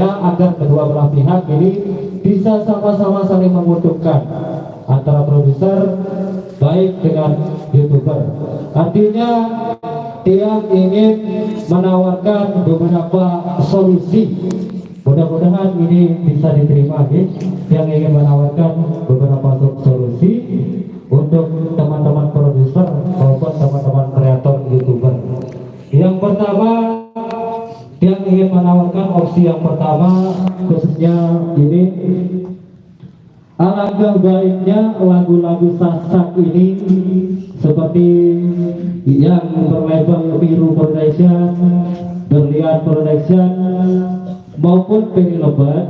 agar kedua belah pihak ini bisa sama-sama saling menguntungkan antara produser baik dengan YouTuber. Artinya dia ingin menawarkan beberapa solusi. Mudah-mudahan ini bisa diterima, yang ingin menawarkan beberapa solusi untuk teman-teman produser maupun teman-teman kreator YouTuber. Yang pertama, yang ingin menawarkan opsi yang pertama, khususnya ini, alangkah baiknya lagu-lagu sasak ini seperti yang berlabel Biru Production, Berlian Production maupun Peri Lebat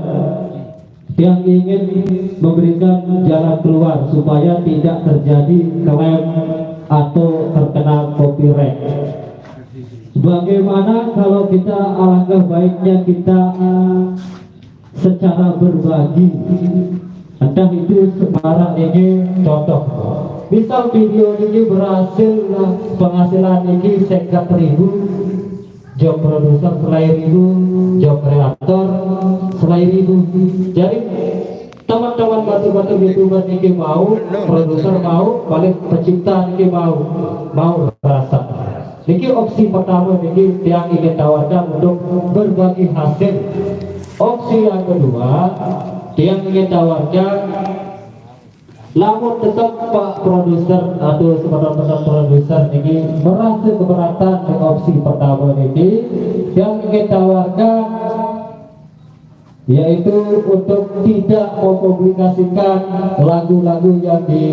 yang ingin memberikan jalan keluar supaya tidak terjadi klaim atau terkena copyright. Bagaimana kalau kita, alangkah baiknya kita secara berbagi, entah itu sekarang ini contoh, misal video ini berhasil penghasilan ini 100.000, job produser selain itu, job kreator selain itu. Jadi teman-teman batu-batu YouTuber ini mau, produser mau, paling pencipta ini mau rasa. Ini opsi pertama ini yang ingin tawarkan untuk berbagi hasil. Opsi yang kedua yang ingin tawarkan, namun tetap Pak produser atau teman-teman produser ini merasa keberatan dengan opsi pertama ini, yang ingin tawarkan yaitu untuk tidak mempublikasikan lagu-lagu yang di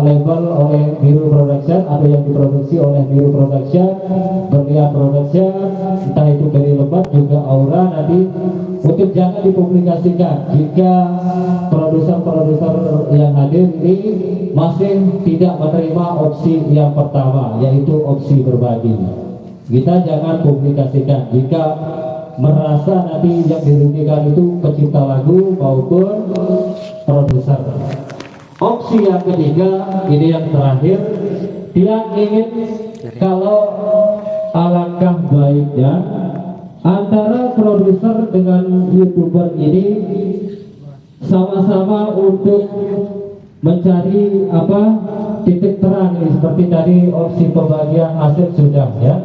label oleh Biru Production atau yang diproduksi oleh Biru Production, Berlian Production, entah itu Peri Lebat juga Aura, nanti untuk jangan dipublikasikan jika produser-produser yang hadir ini masih tidak menerima opsi yang pertama, yaitu opsi berbagi. Kita jangan publikasikan jika merasa nanti yang dirugikan itu pencipta lagu maupun produser. Opsi yang ketiga, ini yang terakhir, dia ingin kalau alangkah baiknya antara produser dengan YouTuber ini sama-sama untuk mencari titik terang ini, seperti tadi opsi pembagian hasil sudah ya.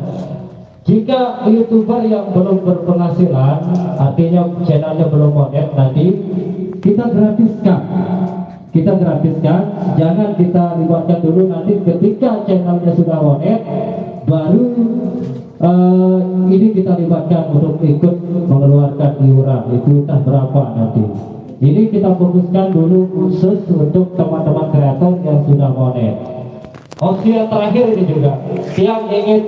Jika YouTuber yang belum berpenghasilan, artinya channelnya belum monet, nanti kita gratiskan, jangan kita libatkan dulu. Nanti ketika channelnya sudah monet, baru ini kita libatkan untuk ikut mengeluarkan iuran, itu entah berapa nanti. Ini kita fokuskan dulu khusus untuk teman-teman kreator yang sudah monet. Opsi yang terakhir ini juga yang ingin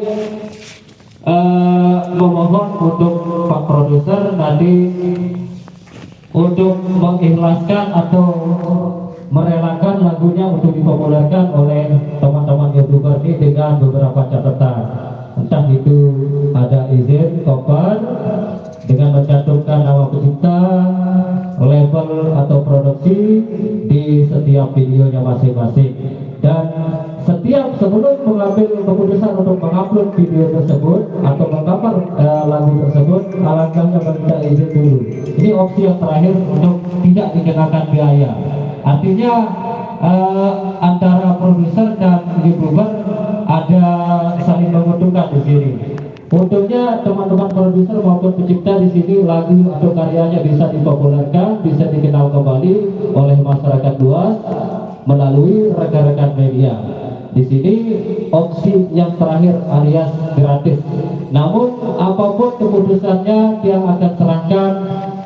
memohon untuk Pak produser nanti untuk mengikhlaskan atau merelakan lagunya untuk dipopulerkan oleh teman-teman YouTuber ini dengan beberapa catatan, entah itu ada izin cover dengan mencantumkan nama pencipta, label atau produksi di setiap videonya masing-masing, dan setiap sebelum mengambil keputusan untuk mengupload video tersebut atau menggambar lagu tersebut, alangkahnya meminta izin dulu. Ini opsi yang terakhir untuk tidak dikenakan biaya. Artinya antara produser dan YouTuber ada saling menguntungkan di sini. Untungnya teman-teman produser maupun pencipta di sini lagu atau karyanya bisa dipopulerkan, bisa dikenal kembali oleh masyarakat luas melalui rekan-rekan media. Di sini opsi yang terakhir alias gratis. Namun apapun keputusannya yang akan serahkan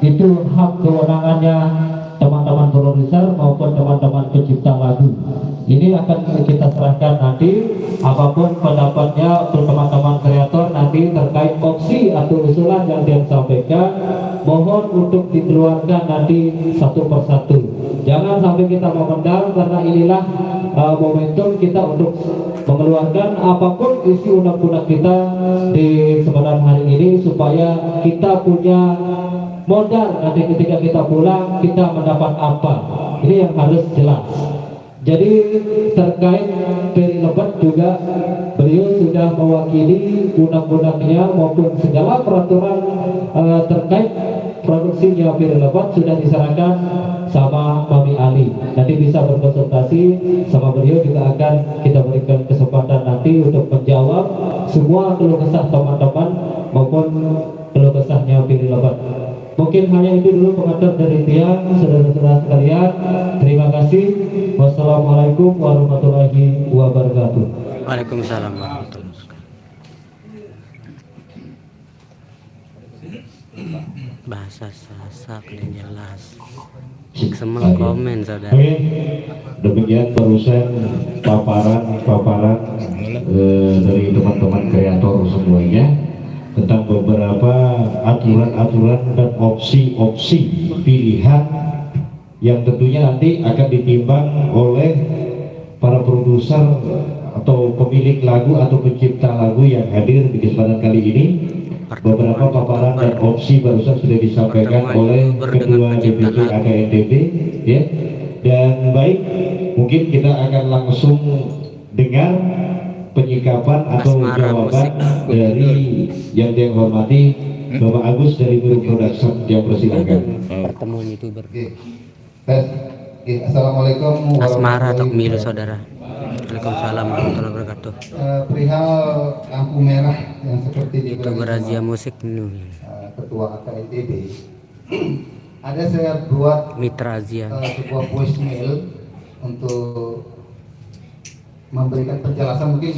itu hak kewenangannya teman-teman produser maupun teman-teman pencipta lagu. Ini akan kita serahkan nanti, apapun pendapatnya untuk teman-teman kreator nanti terkait opsi atau usulan yang dia sampaikan, mohon untuk dikeluarkan nanti satu persatu. Jangan sampai kita memendam, karena inilah momentum kita untuk mengeluarkan apapun isi undang-undang kita di sebenarnya hari ini, supaya kita punya modal nanti ketika kita pulang kita mendapat apa. Ini yang harus jelas. Jadi terkait Peri Lebat juga beliau sudah mewakili undang-undangnya maupun segala peraturan terkait produksi nyawa lebat sudah diserahkan sama Mami Ali. Nanti bisa berkonsultasi sama beliau, juga akan kita berikan kesempatan nanti untuk menjawab semua keluh kesah teman-teman maupun keluh kesah nyawa lebat. Mungkin hanya itu dulu pengantar dari Tiang, saudara-saudara sekalian. Terima kasih. Wassalamualaikum warahmatullahi wabarakatuh. Waalaikumsalam warahmatullahi wabarakatuh. Bahasa Sasak dan jelas. Semua komen saudara. Oke, demikian barusan paparan dari teman-teman kreator semuanya tentang beberapa aturan-aturan dan opsi-opsi pilihan yang tentunya nanti akan ditimbang oleh para produser atau pemilik lagu atau pencipta lagu yang hadir di kesempatan kali ini. Beberapa paparan dan opsi barusan sudah disampaikan oleh Ketua DPC AKNTB, ya. Dan baik, mungkin kita akan langsung dengar penyikapan atau jawaban dari yang dihormati Bapak Agus dari Guru Production, yang persilakan. Pertemuan YouTuber. Assalamualaikum Asmara atau Milu saudara. Waalaikumsalam warahmatullahi wabarakatuh. Perihal lampu merah yang seperti YouTuber Razia Musik Ketua AKNTB, ada saya buat Mitra Razia. sebuah voicemail untuk memberikan penjelasan. Mungkin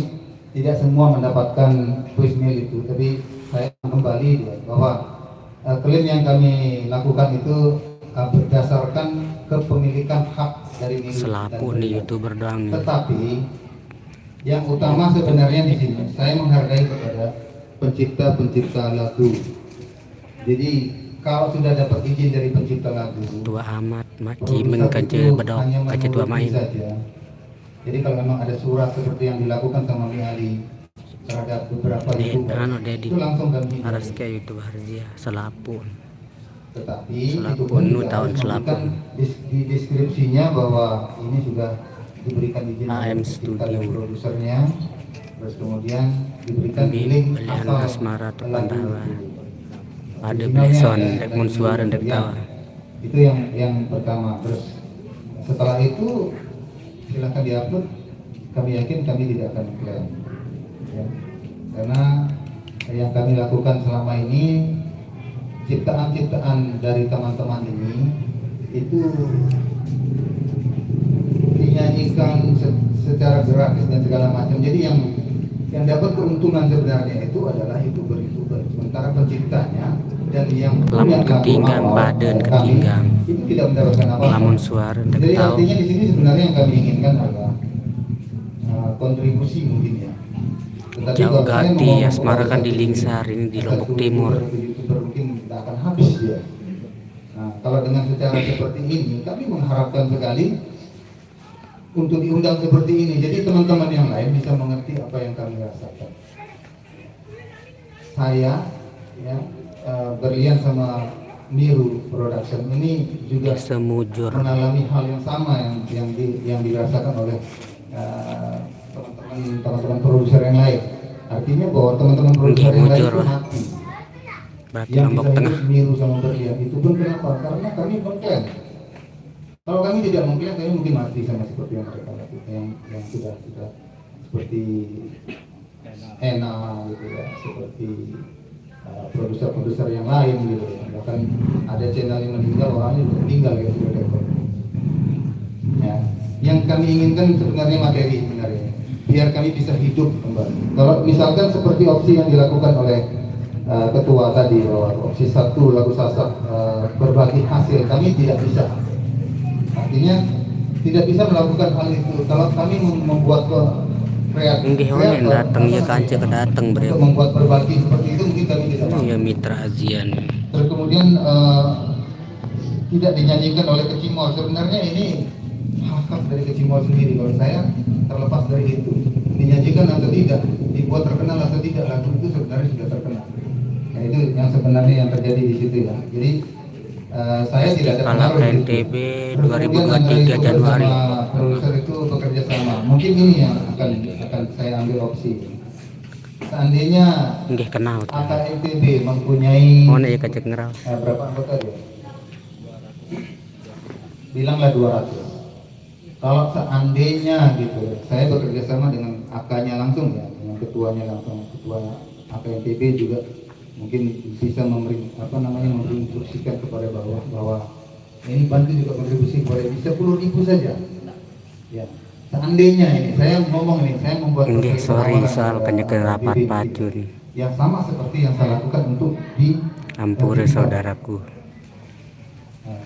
tidak semua mendapatkan voicemail itu, tapi saya kembali bahwa klaim yang kami lakukan itu berdasarkan kepemilikan hak dari milik Selapu nih YouTuber doang nih. Tetapi yang utama sebenarnya di sini saya menghargai kepada pencipta lagu. Jadi kalau sudah dapat izin dari pencipta lagu, Tua amat maci mengkace bedok kace tua main. Jadi kalau memang ada surat seperti yang dilakukan sama Mi Ali terhadap beberapa YouTuber, Dedi itu langsung kami harus kayak YouTuber Razia selapu. Tetapi Selaku itu pun penuh kita tahun harus selaku. memberikan di deskripsinya bahwa ini sudah diberikan izin AM oleh pencipta Studio. dan produsernya, terus kemudian diberikan link Belian asal Asmara atau lagu Pandawa. itu. Ada Originalnya Bleson, ada, dek dan mun suara dek ya, tawa. itu yang pertama. Terus setelah itu silakan diupload. Kami yakin kami tidak akan klaim, ya. Karena yang kami lakukan selama ini, ciptaan-ciptaan dari teman-teman ini itu dinyanyikan secara gratis dan segala macam. Jadi yang dapat keuntungan sebenarnya itu adalah YouTuber. Sementara penciptanya dan yang Lamun ketinggang badan ketinggang. itu tidak mendapatkan apa-apa. Lamun suara dek Jadi tahu. artinya di sini sebenarnya yang kami inginkan adalah kontribusi mungkin ya. Tetapi Jauh kalau saya Gati, ngomong Asmara kepada kan di satu Lingsar, ini di Lombok Timur. YouTuber mungkin tidak akan habis dia. Nah, kalau dengan secara seperti ini, kami mengharapkan sekali untuk diundang seperti ini. Jadi teman-teman yang lain bisa mengerti apa yang kami rasakan. Saya, ya, Berlian sama Miru Production ini juga Semujur. mengalami hal yang sama yang dirasakan oleh teman-teman produser yang lain. Artinya bahwa teman-teman produser yang lain itu mati. Berarti Yang Lombok bisa Tengah. hidup Miru sama Berlian itu pun kenapa? Karena kami mengklaim. Kalau kami tidak mengklaim, kami mungkin mati sama seperti yang mereka lakukan, yang sudah seperti Ena gitu ya, seperti produser-produser yang lain gitu ya. Bahkan ada channel yang meninggal, orangnya sudah meninggal ya, sudah rekor. Ya, yang kami inginkan sebenarnya materi sebenarnya, biar kami bisa hidup kembali. Kalau misalkan seperti opsi yang dilakukan oleh ketua tadi, bahwa opsi 1 lagu Sasak berbagi hasil, kami tidak bisa. Artinya tidak bisa melakukan hal itu. Kalau kami membuat Nggih honen datang ya kanca kedatang untuk beliau. membuat berbagi seperti itu mungkin kami tidak mampu. Ya Mitra Azian. Terus kemudian tidak dinyanyikan oleh Kecimol. Sebenarnya ini hak dari Kecimol sendiri. Kalau saya terlepas dari itu, dinyanyikan atau tidak, dibuat terkenal atau tidak, lagu itu sebenarnya sudah terkenal. Nah itu yang sebenarnya yang terjadi di situ ya. Jadi saya tidak ada Festival pengaruh di situ. KNTB Terus kemudian 2023 Januari. sama produser itu bekerja sama. Mungkin ini yang akan saya ambil opsi. seandainya Nggih kenal. AKNTB mempunyai Oh ya kacek ngerau. berapa anggota dia? Bilanglah 200. Kalau seandainya gitu, saya bekerja sama dengan AK-nya langsung ya, dengan ketuanya langsung, ketua AKNTB juga mungkin bisa memberi memberi instruksikan kepada bawah bahwa ini bantu juga kontribusi kepada ini 10.000 saja. Ya, seandainya ini saya ngomong ini, saya membuat Nggih sorry penawaran soal kepada kenyeke rapat BBB pacun. yang sama seperti yang saya lakukan untuk di Ampure saudaraku. Nah,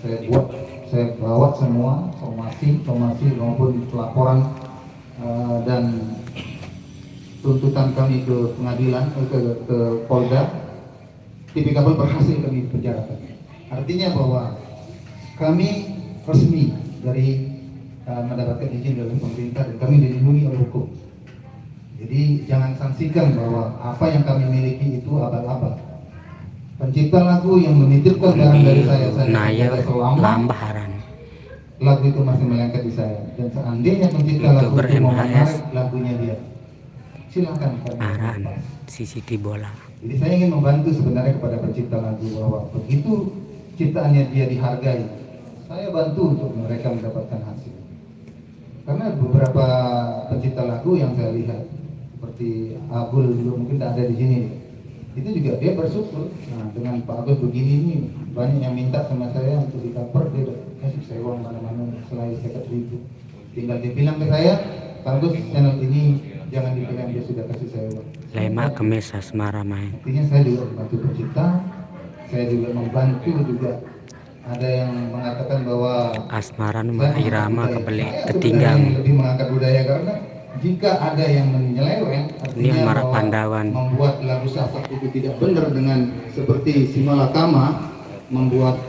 saya bawa semua somasi maupun pelaporan dan tuntutan kami ke pengadilan ke Polda. TPK pun berhasil kami penjarakan. Artinya bahwa kami resmi dari mendapatkan izin dari pemerintah dan kami dilindungi oleh hukum. Jadi jangan sanksikan bahwa apa yang kami miliki itu abal-abal. Pencipta lagu yang menitipkan barang dari saya Naya selama lambaran. lagu itu masih melengket di saya, dan seandainya pencipta lagu itu mau menarik lagunya dia, silakan Aran CCTV bola. Jadi saya ingin membantu sebenarnya kepada pencipta lagu bahwa begitu ciptaannya dia dihargai, saya bantu untuk mereka mendapatkan hasil. Karena beberapa pencipta lagu yang saya lihat seperti Abul juga mungkin tidak ada di sini, itu juga dia bersyukur. Nah, dengan Pak Agus begini ini banyak yang minta sama saya untuk di cover, dia kasih saya uang mana-mana selain 50.000. Tinggal dia bilang ke saya, Pak Agus channel ini jangan dipilih, dia sudah kasih saya uang. Lemak kemes asmara main. Artinya saya juga membantu pencipta, saya juga membantu juga. Ada yang mengatakan bahwa Asmara numah irama kebeli saya ketinggang. sebenarnya lebih mengangkat budaya, karena jika ada yang menyeleweng, Ini artinya marah bahwa Pandawan. membuat lagu sasak itu tidak benar dengan seperti Simalakama membuat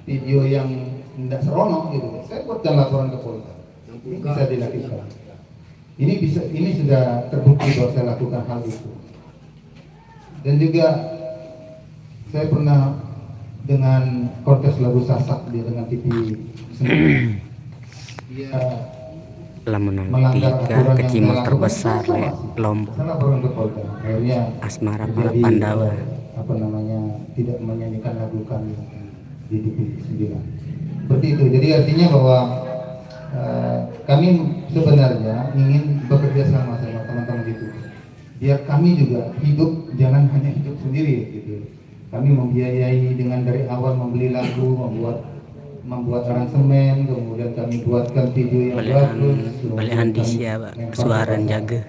video yang tidak seronok gitu. Saya buatkan laporan ke Polda. Ini bisa dilakukan. Ini sudah terbukti bahwa saya lakukan hal itu. Dan juga saya pernah dengan kontes lagu sasak dia dengan TV sendiri. Dia Lamun melanggar tiga aturan yang kecimol saya terbesar lakukan, le Lombok. saya laporan ke Polda. Akhirnya Asmara terjadi, para Pandawa. tidak menyanyikan lagu kami di TV 9. Seperti itu. Jadi artinya bahwa kami sebenarnya ingin bekerja sama teman-teman itu. Biar kami juga hidup, jangan hanya hidup sendiri gitu. Kami membiayai dengan dari awal membeli lagu, membuat aransemen, kemudian kami buatkan video yang bagus. Balihan di siapa suaran jaga.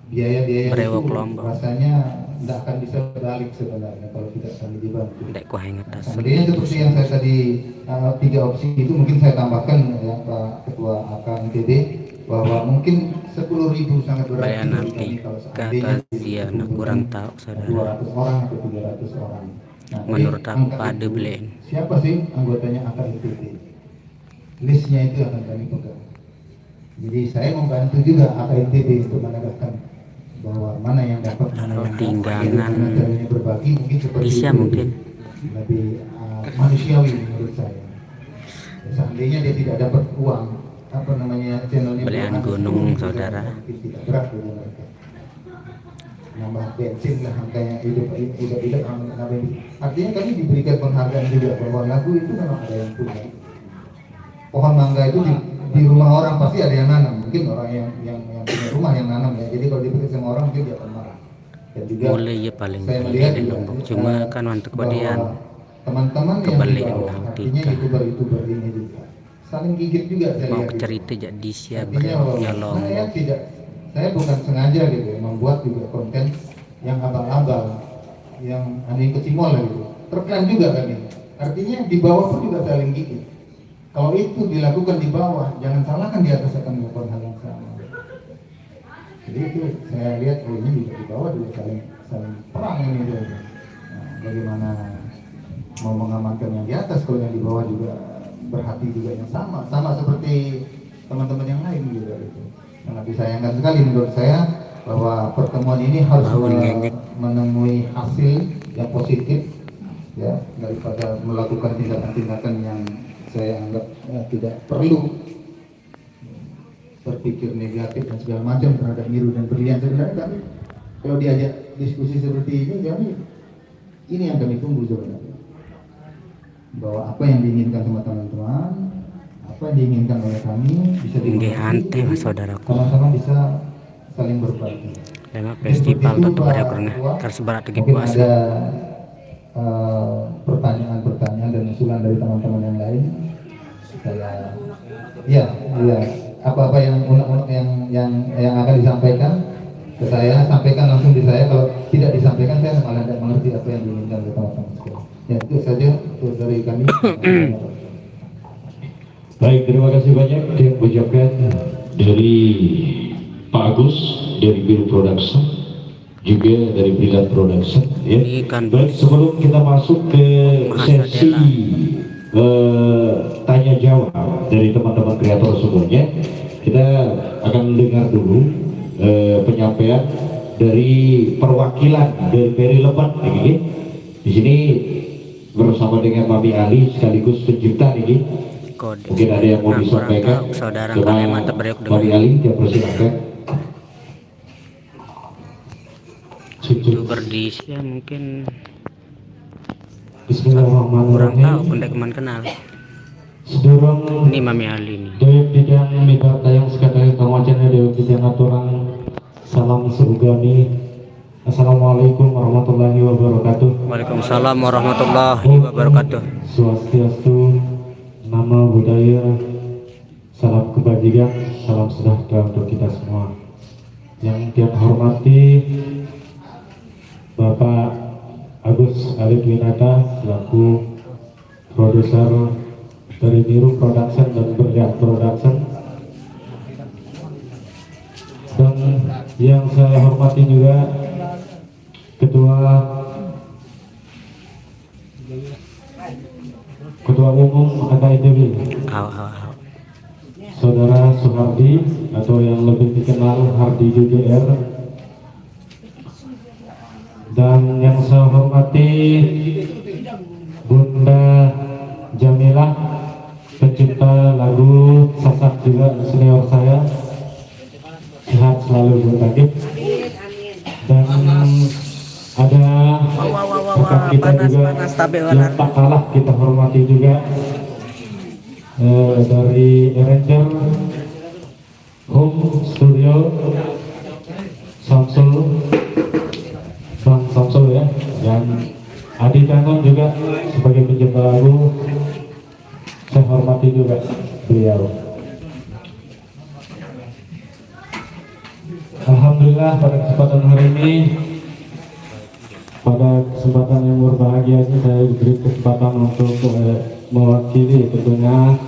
Biaya-biaya Brewok itu Lombok. rasanya tidak akan bisa balik sebenarnya kalau tidak kami dibantu. Ndek ku hengat tas. Sebenarnya seperti yang saya tadi 3 opsi itu mungkin saya tambahkan ya Pak Ketua AKNTB, bahwa mungkin 10.000 sangat berarti Bayan bagi nanti kami kalau seandainya kata dia nak kurang tahu saudara. 200 orang atau 300 orang. Nah, Menurut jadi aku angka pada itu, belen. siapa sih anggotanya AKNTB? Listnya itu akan kami pegang. Jadi saya membantu juga AKNTB untuk menegakkan bahwa mana yang dapat, mana yang Tinggangan caranya berbagi mungkin seperti bisa itu. mungkin. Lebih manusiawi menurut saya. Seandainya dia tidak dapat uang, channelnya Belian belum gunung, ada, saudara. mungkin tidak berat bagi mereka. Nambah bensin lah, angkanya hidup artinya kami diberikan penghargaan juga bahwa lagu itu memang ada yang punya. Pohon mangga itu di rumah orang pasti ada yang nanam, mungkin orang yang punya rumah yang nanam ya. Jadi kalau diberi sama orang mungkin dia akan marah. Dan juga Mulai ya paling saya melihat di juga, Lombok cuma kan untuk bahwa kodian teman-teman yang kebalik di bawah, nang artinya tika. youtuber ini juga saling gigit juga saya Mau lihat itu. cerita jadi siapa Artinya bahwa ya Lombok. saya bukan sengaja gitu ya, membuat juga konten yang abal-abal, yang aneh kecimol lah gitu. Terklan juga kan ini. Artinya di bawah pun juga saling gigit. Kalau itu dilakukan di bawah, jangan salahkan di atas akan melakukan hal yang sama. Jadi itu saya lihat ini juga di bawah juga saling perang ini juga. Nah, bagaimana mau mengamankan yang di atas kalau yang di bawah juga berhati juga yang sama seperti teman-teman yang lain juga itu. Sangat disayangkan sekali menurut saya bahwa pertemuan ini harus menemui hasil yang positif ya, daripada melakukan tindakan-tindakan yang saya anggap tidak perlu berpikir negatif dan segala macam terhadap Miru dan Brilian. Sebenarnya kami kalau diajak diskusi seperti ini yang kami tunggu sebenarnya, bahwa apa yang diinginkan sama teman-teman, apa yang diinginkan oleh kami bisa Hante mas saudaraku. sama-sama bisa saling berbagi. Lema festival tutup pada kurangnya tersebar di Mungkin puasa. ada pertanyaan-pertanyaan dan usulan dari teman-teman yang lain. Saya, ya, apa-apa yang unek-unek yang akan disampaikan ke saya, sampaikan langsung di saya. Kalau tidak disampaikan, saya malah tidak mengerti apa yang diinginkan oleh teman-teman sekalian. Ya, itu saja untuk dari kami. Baik, terima kasih banyak yang ucapkan dari Pak Agus dari Biru Production, juga dari Brilliant Production. Ya. Baik, sebelum kita masuk ke sesi tanya jawab dari teman-teman kreator semuanya, kita akan dengar dulu penyampaian dari perwakilan dari Peri Lebat ini. Di sini bersama dengan Mami Ali sekaligus pencipta ini. Mungkin ada yang mau disampaikan. Saudara Coba kalian mantap beriuk Mami Ali, dia persilakan. youtuber di Asia mungkin kurang Bismillahirrahmanirrahim. tahu pendek teman kenal. Sedurung Ini Mami Ali nih. Dewek Didang Mita Tayang sekadang kawajana Dewek Didang aturang salam surgani. Assalamualaikum warahmatullahi wabarakatuh. Waalaikumsalam warahmatullahi wabarakatuh. Swastiastu, nama budaya, salam kebajikan, salam sejahtera untuk kita semua. Yang tiap hormati Bapak Agus Alif Winata selaku produser dari Biru Production dan Brilliant Production, dan yang saya hormati juga Ketua Umum AKIDB Saudara Suhardi atau yang lebih dikenal Hardi DDR, dan yang saya hormati Bunda Jamilah, pencipta lagu Sasak juga senior saya. Sehat selalu Bunda Gip. Dan ada rekan kita juga yang tak kalah kita hormati juga dari Ranger Home Studio Samsul, Bang Samsul ya, dan Adi Kanon juga sebagai pencipta lagu, saya hormati juga beliau. Alhamdulillah pada kesempatan hari ini, pada kesempatan yang berbahagia ini, saya diberi kesempatan untuk mewakili tentunya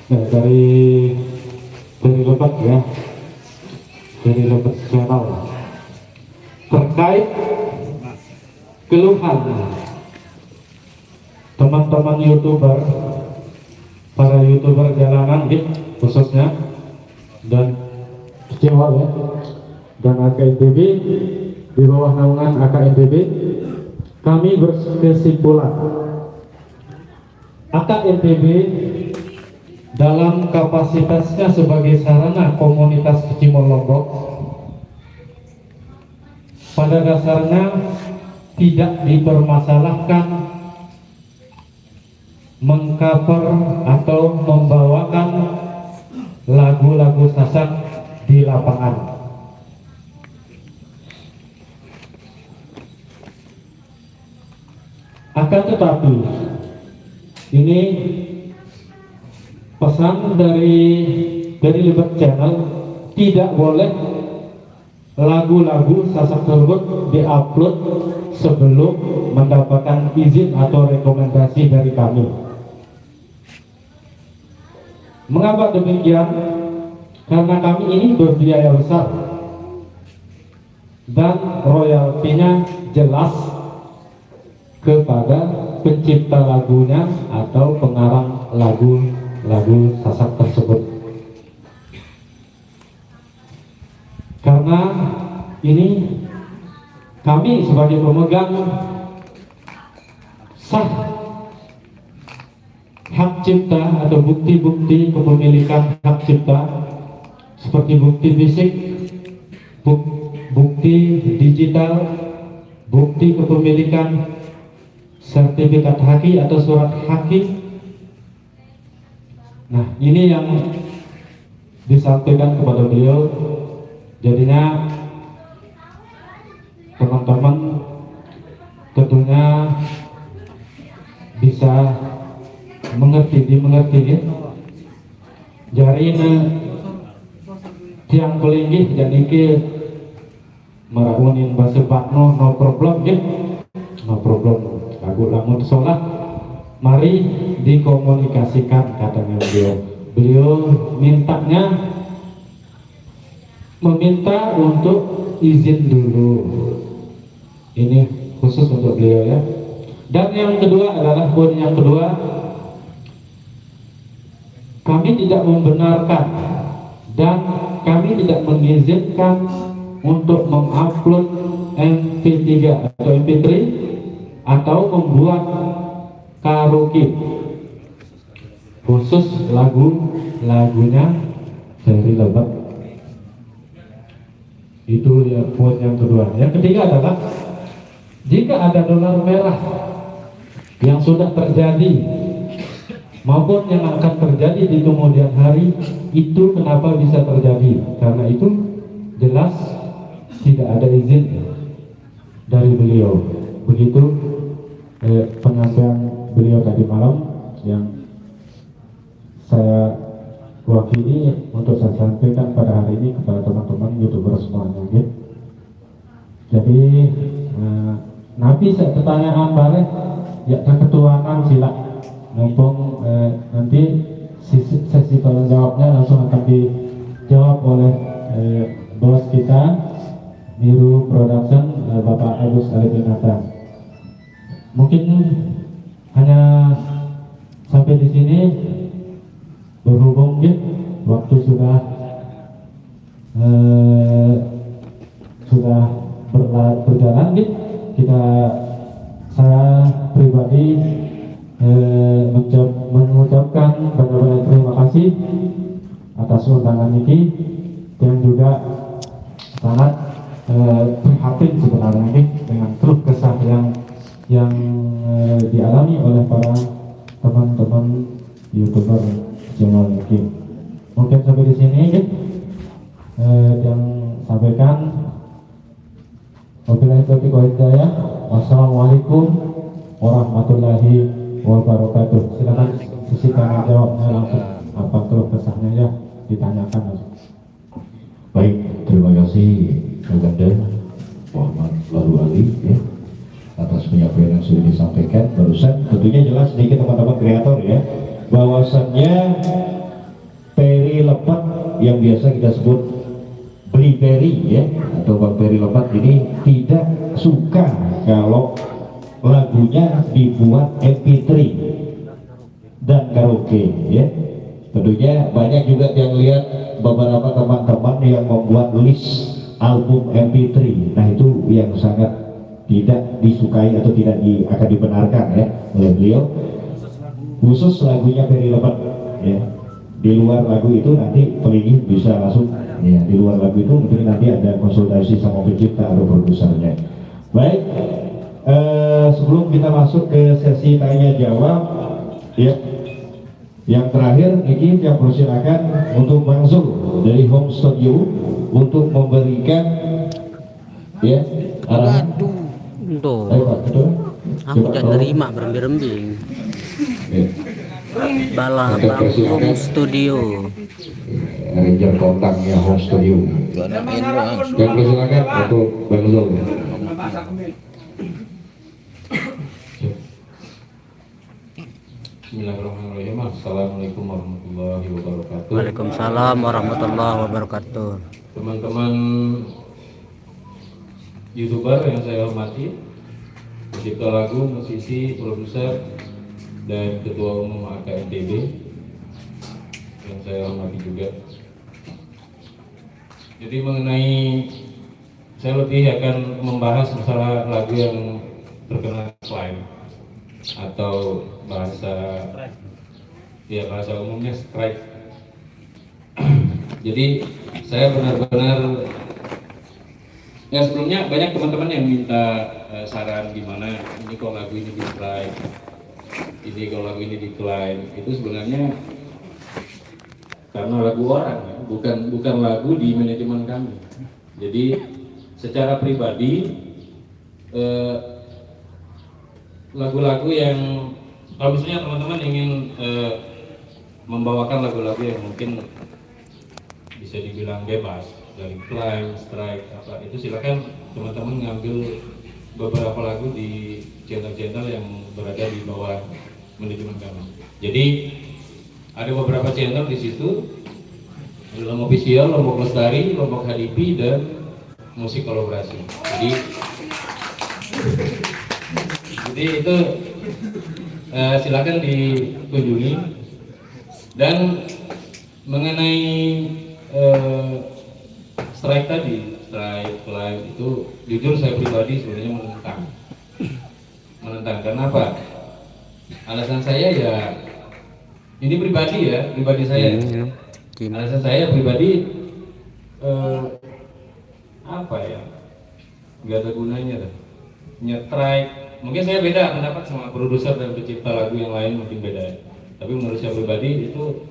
dari Lebat ya, dari Lebat Channel terkait keluhan teman-teman YouTuber, para YouTuber jalanan khususnya, dan kecewa ya, dan AKIDB di bawah naungan AKIDB, kami berkesimpulan AKIDB dalam kapasitasnya sebagai sarana komunitas Kecimol Lombok pada dasarnya tidak dipermasalahkan mengcover atau membawakan lagu-lagu Sasak di lapangan. Akan tetapi ini pesan dari Lebat Channel, tidak boleh lagu-lagu Sasak tersebut diupload sebelum mendapatkan izin atau rekomendasi dari kami. Mengapa demikian? Karena kami ini berbiaya besar dan royaltinya jelas kepada pencipta lagunya atau pengarang lagu Sasak tersebut. Karena ini kami sebagai pemegang sah hak cipta atau bukti-bukti kepemilikan hak cipta seperti bukti fisik, bukti digital, bukti kepemilikan, sertifikat haki atau surat haki. Nah, ini yang disampaikan kepada beliau. Jadinya teman-teman tentunya bisa dimengerti ya. Jarina tiang pelinggih dan iki merahunin bahasa bakno no problem ya, no problem. Aku lamun sholat mari dikomunikasikan, katanya beliau meminta untuk izin dulu. Ini khusus untuk beliau ya. Dan yang kedua adalah poin yang kedua, kami tidak membenarkan dan kami tidak mengizinkan untuk mengupload MP3 atau MP3 atau membuat karaoke khusus lagunya Ferry Lebak. Itu ya poin yang kedua. Yang ketiga adalah jika ada dolar merah yang sudah terjadi maupun yang akan terjadi di kemudian hari, itu kenapa bisa terjadi? Karena itu jelas tidak ada izin dari beliau. Begitu penyampaian beliau tadi malam yang saya wakili untuk saya sampaikan pada hari ini kepada teman-teman YouTuber semuanya gitu. Jadi nanti saya pertanyaan balik ya keketuaan sila mumpung nanti sesi tanya jawabnya langsung akan dijawab oleh bos kita Miru Production, Bapak Agus Alipinata. Mungkin hanya sampai di sini, berhubung waktu sudah berjalan saya pribadi mengucapkan banyak-banyak terima kasih atas undangan ini, dan juga sangat prihatin sebenarnya dengan keluh kesah yang dialami oleh para teman-teman YouTuber channel ini. Mungkin sampai di sini yang sampaikan. Wabillahi taufiq wal hidayah. Wassalamualaikum warahmatullahi wabarakatuh. Silakan sisi tanya jawabnya langsung, apa keluh kesahnya ya ditanyakan langsung. Baik, terima kasih Kaganda Muhammad Lalu Ali ya, atas penyampaian yang sudah disampaikan barusan. Tentunya jelas sedikit teman-teman kreator ya, bahwasannya Ferry Lepat yang biasa kita sebut Beli Ferry ya, atau Bang Ferry Lepat ini tidak suka kalau lagunya dibuat MP3 dan karaoke ya. Tentunya banyak juga yang lihat beberapa teman-teman yang membuat list album MP3. Nah, itu yang sangat tidak disukai atau tidak akan dibenarkan ya oleh beliau. Khusus lagunya Ferry Lepat ya. Di luar lagu itu nanti pelinggih bisa masuk ya. Di luar lagu itu mungkin nanti ada konsultasi sama pencipta atau produsernya. Baik, sebelum kita masuk ke sesi tanya jawab ya, yang terakhir ini yang persilakan untuk Bang Zul dari Home Studio untuk memberikan ya arahan. Tuh, Ayo Pak, betul? aku Coba tidak tolong. terima berembing-rembing. Ya. Bala Bang Home Studio. Ranger kontaknya Home Studio. Yang persilakan untuk Bang Zul. Bismillahirrahmanirrahim. Assalamualaikum warahmatullahi wabarakatuh. Waalaikumsalam warahmatullahi wabarakatuh. Teman-teman YouTuber yang saya hormati, pencipta lagu, musisi, produser, dan ketua umum AKNTB yang saya hormati juga. Jadi mengenai, saya lebih akan membahas masalah lagu yang terkena klaim atau bahasa umumnya strike. Jadi saya benar-benar ya, sebelumnya banyak teman-teman yang minta saran gimana ini kalau lagu ini di-strike, ini kalau lagu ini decline. Itu sebenarnya karena lagu orang ya, bukan lagu di manajemen kami. Jadi secara pribadi lagu-lagu yang kalau misalnya teman-teman ingin membawakan lagu-lagu yang mungkin bisa dibilang bebas dari climb, strike, apa itu silakan teman-teman ngambil beberapa lagu di channel-channel yang berada di bawah manajemen kami. Jadi ada beberapa channel di situ, Lombok Official, Lombok Lestari, Lombok HDP, dan musik kolaborasi. Jadi itu silakan dikunjungi. Dan mengenai strike tadi, strike live itu jujur saya pribadi sebenarnya menentang. Karena apa? Alasan saya ya ini pribadi ya, pribadi saya. Alasan saya pribadi apa ya? Gak ada gunanya lah. Nyetrike, mungkin saya beda pendapat sama produser dan pencipta lagu yang lain mungkin beda ya. Tapi menurut saya pribadi itu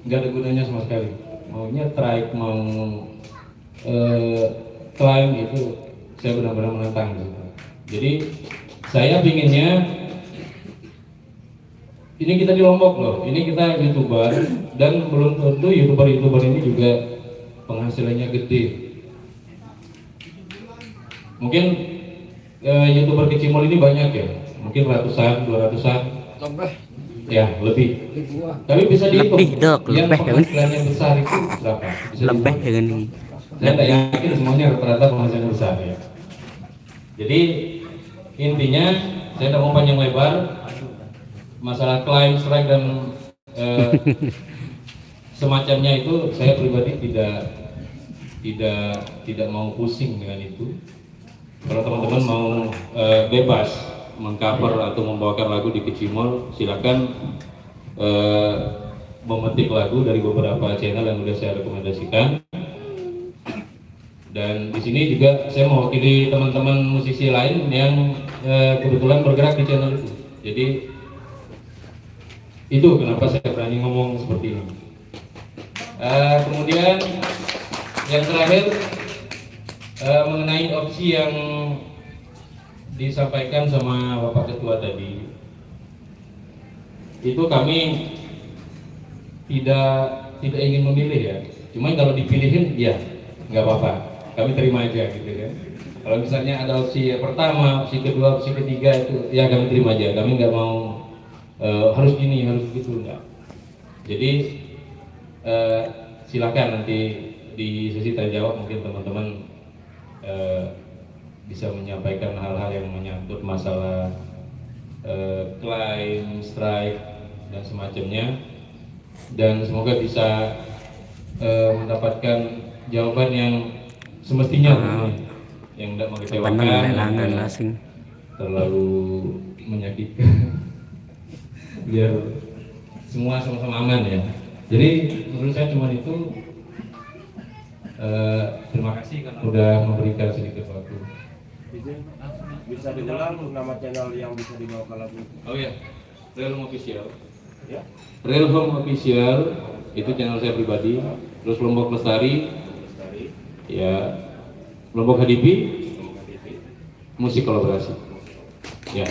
nggak ada gunanya sama sekali. Mau nyetrike, mau climb itu saya benar-benar menentang gitu. Jadi saya pinginnya ini kita di Lombok loh, ini kita YouTuber dan belum tentu YouTuber ini juga penghasilannya gede. Mungkin YouTuber kecimol ini banyak ya, mungkin ratusan, 200-an, ya lebih. Tapi bisa dihitung yang penghasilannya besar itu berapa? Bisa Lebih dengan ini. saya tidak yakin semuanya rata-rata penghasilan besar ya. Jadi intinya saya tidak mau panjang lebar. Masalah climb, strike dan semacamnya itu saya pribadi tidak mau pusing dengan itu. Kalau teman-teman mau bebas mengcover atau membawakan lagu di Kecimol, silakan memetik lagu dari beberapa channel yang sudah saya rekomendasikan. Dan di sini juga saya mewakili teman-teman musisi lain yang kebetulan bergerak di channel itu. Jadi itu kenapa saya berani ngomong seperti ini. Kemudian yang terakhir mengenai opsi yang disampaikan sama Bapak Ketua tadi, itu kami tidak ingin memilih ya. Cuma kalau dipilihin ya nggak apa-apa, kami terima aja gitu kan. Kalau misalnya ada opsi pertama, opsi kedua, opsi ketiga itu ya kami terima aja. Kami nggak mau harus gini, harus gitu, enggak. Jadi silakan nanti di sesi tanya jawab mungkin teman-teman bisa menyampaikan hal-hal yang menyangkut masalah climb, strike dan semacamnya, dan semoga bisa mendapatkan jawaban yang semestinya yang tidak mengecewakan, terlalu menyakitkan. Biar semua sama-sama aman ya. Jadi menurut saya cuma itu. Terima kasih karena sudah memberikan sedikit waktu. Bisa diulang nama channel yang bisa dibawakan lagu? Oh ya, Real Home Official. Ya. Real Home Official itu channel saya pribadi. Terus Lombok Lestari. Ya. Lombok HDP. Musik kolaborasi. Ya.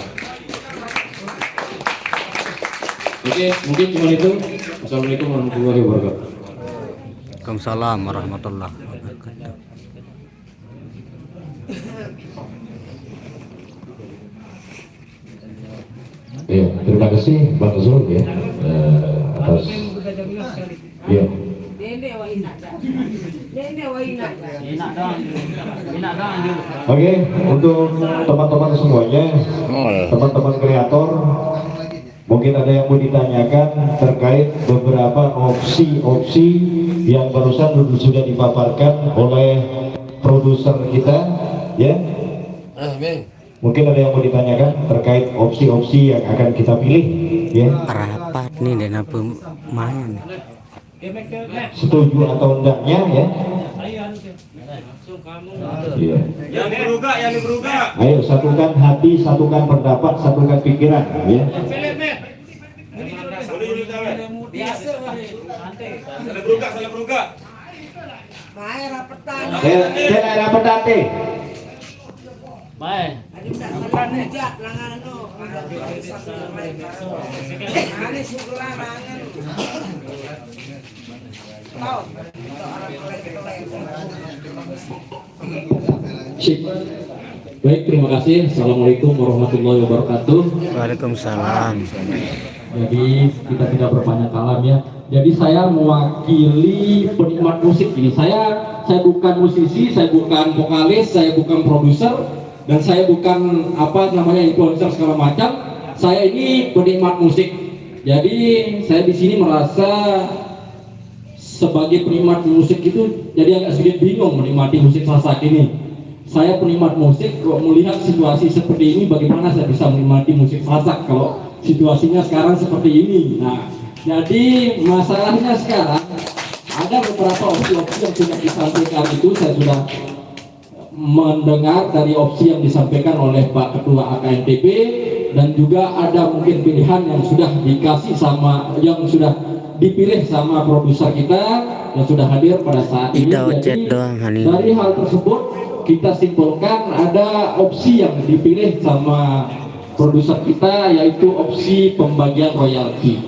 Oke, mungkin cuma itu. Assalamualaikum warahmatullahi wabarakatuh. Waalaikumsalam warahmatullahi wabarakatuh. Ya, terima kasih Bang Zul ya atas ya. Oke, untuk teman-teman semuanya, teman-teman kreator, mungkin ada yang mau ditanyakan terkait beberapa opsi-opsi yang barusan sudah dipaparkan oleh produser kita, ya. Mungkin ada yang mau ditanyakan terkait opsi-opsi yang akan kita pilih, ya. Rapat nih dan apa main. Setuju atau enggaknya ya? Iya. Yang diberuga. Ayo satukan hati, satukan pendapat, satukan pikiran ya. Salah beruga. Saya dapat date. Sip. Baik, terima kasih. Assalamualaikum warahmatullahi wabarakatuh. Waalaikumsalam. Jadi kita tidak berpanjang kalam ya. Jadi saya mewakili penikmat musik ini. Saya bukan musisi, saya bukan vokalis, saya bukan produser, dan saya bukan influencer segala macam. Saya ini penikmat musik. Jadi saya di sini merasa sebagai penikmat musik itu jadi agak sedikit bingung menikmati musik saat ini. Saya penikmat musik, kok melihat situasi seperti ini, bagaimana saya bisa menikmati musik Sasak kalau situasinya sekarang seperti ini. Nah, jadi masalahnya sekarang ada beberapa opsi-opsi yang sudah disampaikan itu, saya sudah mendengar dari opsi yang disampaikan oleh Pak Ketua AKNTP, dan juga ada mungkin pilihan yang sudah dikasih yang sudah dipilih sama produser kita yang sudah hadir pada saat ini. Jadi dari hal tersebut kita simpulkan ada opsi yang dipilih sama produser kita, yaitu opsi pembagian royalti.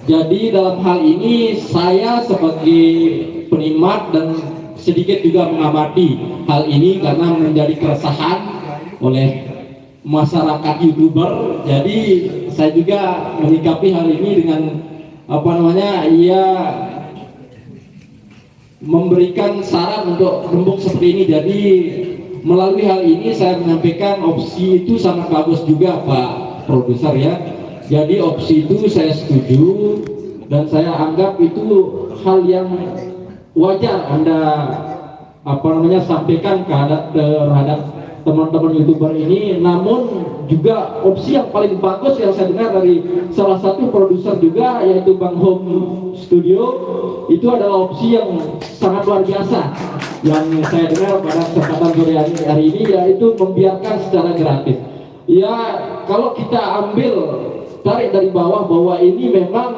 Jadi dalam hal ini saya sebagai penikmat dan sedikit juga mengamati hal ini karena menjadi keresahan oleh masyarakat YouTuber. Jadi saya juga menyikapi hal ini dengan memberikan saran untuk rembuk seperti ini. Jadi melalui hal ini saya menyampaikan opsi itu sangat bagus juga Pak Produser ya. Jadi opsi itu saya setuju dan saya anggap itu hal yang wajar Anda sampaikan terhadap teman-teman YouTuber ini. Namun juga opsi yang paling bagus yang saya dengar dari salah satu produser juga, yaitu Bang Home Studio, itu adalah opsi yang sangat luar biasa yang saya dengar pada kesempatan sore hari ini, yaitu membiarkan secara gratis. Ya, kalau kita tarik dari bawah bahwa ini memang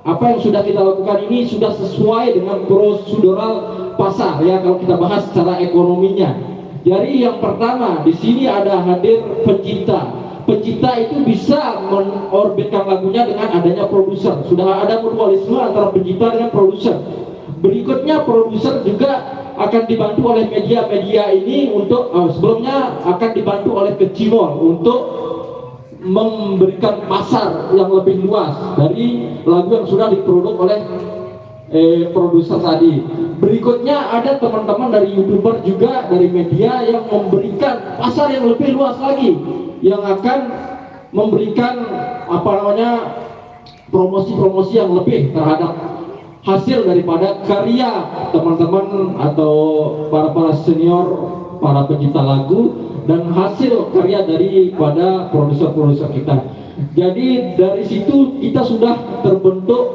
apa yang sudah kita lakukan ini sudah sesuai dengan prosedural pasar ya, kalau kita bahas secara ekonominya. Jadi yang pertama di sini ada hadir pencipta. Pencipta itu bisa menorbitkan lagunya dengan adanya produser. Sudah ada mutualisme antara pencipta dengan produser. Berikutnya produser juga akan dibantu oleh media-media ini untuk sebelumnya akan dibantu oleh Kecimol untuk memberikan pasar yang lebih luas dari lagu yang sudah diproduk oleh produser tadi. Berikutnya ada teman-teman dari YouTuber juga, dari media yang memberikan pasar yang lebih luas lagi, yang akan memberikan promosi-promosi yang lebih terhadap hasil daripada karya teman-teman atau para senior, para pencipta lagu, dan hasil karya daripada produser-produser kita. Jadi dari situ kita sudah terbentuk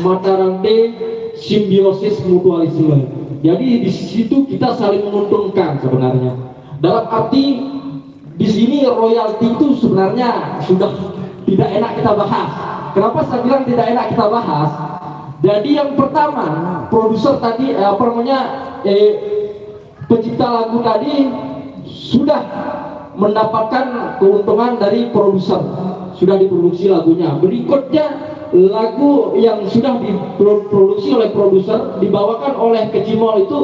mata rantai simbiosis mutualisme. Jadi di situ kita saling menguntungkan sebenarnya. Dalam arti di sini royalti itu sebenarnya sudah tidak enak kita bahas. Kenapa saya bilang tidak enak kita bahas? Jadi yang pertama, produser tadi pencipta lagu tadi sudah mendapatkan keuntungan dari produser, sudah diproduksi lagunya. Berikutnya lagu yang sudah diproduksi oleh produser dibawakan oleh Kecimol, itu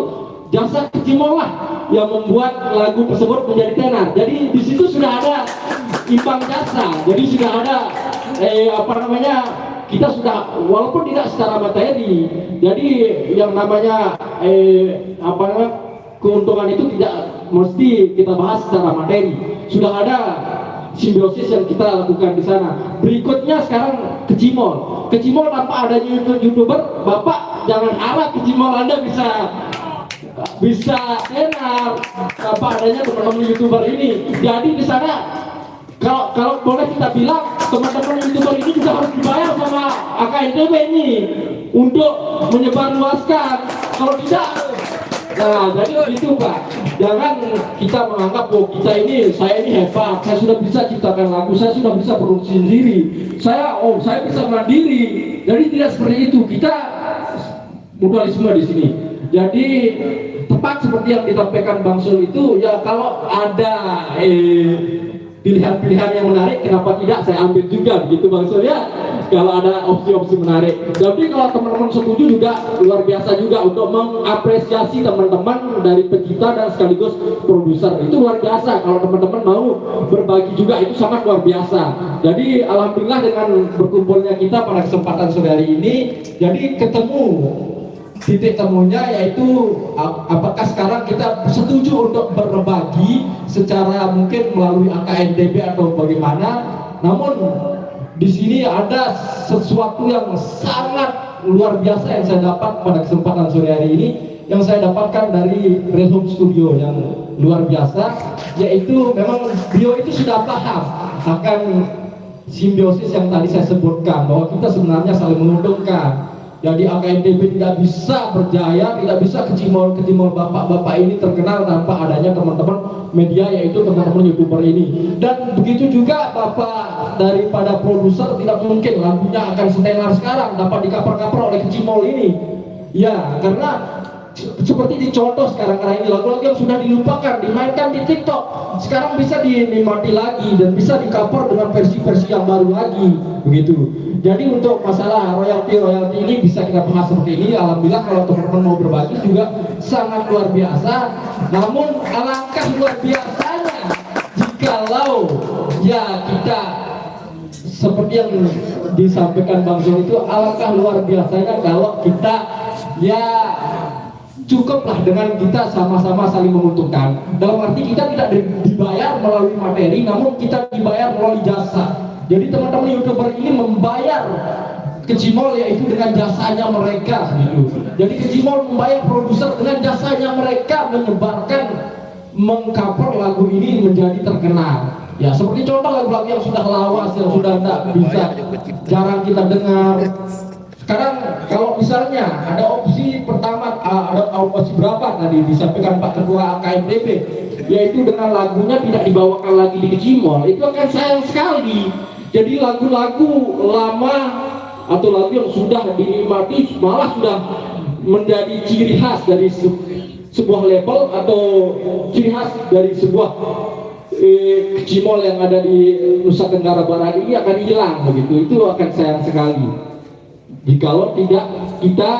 jasa Kecimol lah yang membuat lagu tersebut menjadi tenar. Jadi di situ sudah ada imbang jasa. Jadi sudah ada kita sudah, walaupun tidak secara materi, jadi yang namanya keuntungan itu tidak mesti kita bahas secara materi. Sudah ada simbiosis yang kita lakukan di sana. Berikutnya sekarang Kecimol. Kecimol tanpa adanya YouTuber, Bapak jangan harap Kecimol Anda bisa tenar tanpa adanya teman-teman YouTuber ini. Jadi di sana kalau boleh kita bilang teman-teman YouTuber ini juga harus dibayar sama AKNTB ini untuk menyebarluaskan. Kalau tidak, nah jadi itu Pak, jangan kita menganggap kita ini, saya ini hebat, saya sudah bisa ciptakan lagu, saya sudah bisa produksi sendiri, saya bisa mandiri. Jadi tidak seperti itu, kita mutualisme di sini. Jadi tepat seperti yang disampaikan Bang Sul itu, ya kalau ada pilihan-pilihan yang menarik, kenapa tidak saya ambil juga gitu Bang Sul ya, kalau ada opsi-opsi menarik. Tapi kalau teman-teman setuju juga luar biasa juga untuk mengapresiasi teman-teman dari pencipta dan sekaligus produser, itu luar biasa. Kalau teman-teman mau berbagi juga itu sangat luar biasa. Jadi alhamdulillah dengan berkumpulnya kita pada kesempatan sore hari ini, jadi ketemu titik temunya, yaitu apakah sekarang kita setuju untuk berbagi secara mungkin melalui AKNTB atau bagaimana. Namun di sini ada sesuatu yang sangat luar biasa yang saya dapat pada kesempatan sore hari ini, yang saya dapatkan dari Red Home Studio yang luar biasa, yaitu memang beliau itu sudah paham akan simbiosis yang tadi saya sebutkan, bahwa kita sebenarnya saling menguntungkan. Jadi AKNTB tidak bisa berjaya, tidak bisa kecimol bapak-bapak ini terkenal tanpa adanya teman-teman media, yaitu teman-teman YouTuber ini. Dan begitu juga bapak daripada produser, tidak mungkin lagunya akan setenar sekarang dapat dikaper-kaper oleh kecimol ini. Ya, karena seperti dicontoh sekarang ini, lagu-lagu yang sudah dilupakan dimainkan di TikTok sekarang bisa dinikmati lagi dan bisa di-cover dengan versi-versi yang baru lagi, begitu. Jadi untuk masalah royalti ini bisa kita bahas seperti ini. Alhamdulillah kalau teman-teman mau berbagi juga sangat luar biasa. Namun alangkah luar biasanya jikalau ya kita seperti yang disampaikan Bang Zul itu, alangkah luar biasanya kalau kita ya cukuplah dengan kita sama-sama saling menguntungkan. Dalam arti kita tidak dibayar melalui materi, namun kita dibayar melalui jasa. Jadi teman-teman YouTuber ini membayar Kecimol yaitu dengan jasanya mereka gitu. Jadi Kecimol membayar produser dengan jasanya mereka menyebarkan, mengcover lagu ini menjadi terkenal. Ya seperti contoh lagu-lagu yang sudah lawas, yang sudah tidak bisa, jarang kita dengar. Sekarang kalau misalnya ada opsi pertama, ada opsi berapa tadi disampaikan Pak Ketua AKNTB, yaitu dengan lagunya tidak dibawakan lagi di Kecimol, itu akan sayang sekali. Jadi lagu-lagu lama atau lagu yang sudah dinikmati malah sudah menjadi ciri khas dari sebuah label atau ciri khas dari sebuah Kecimol yang ada di Nusa Tenggara Barat ini akan hilang begitu. Itu akan sayang sekali jikalau tidak kita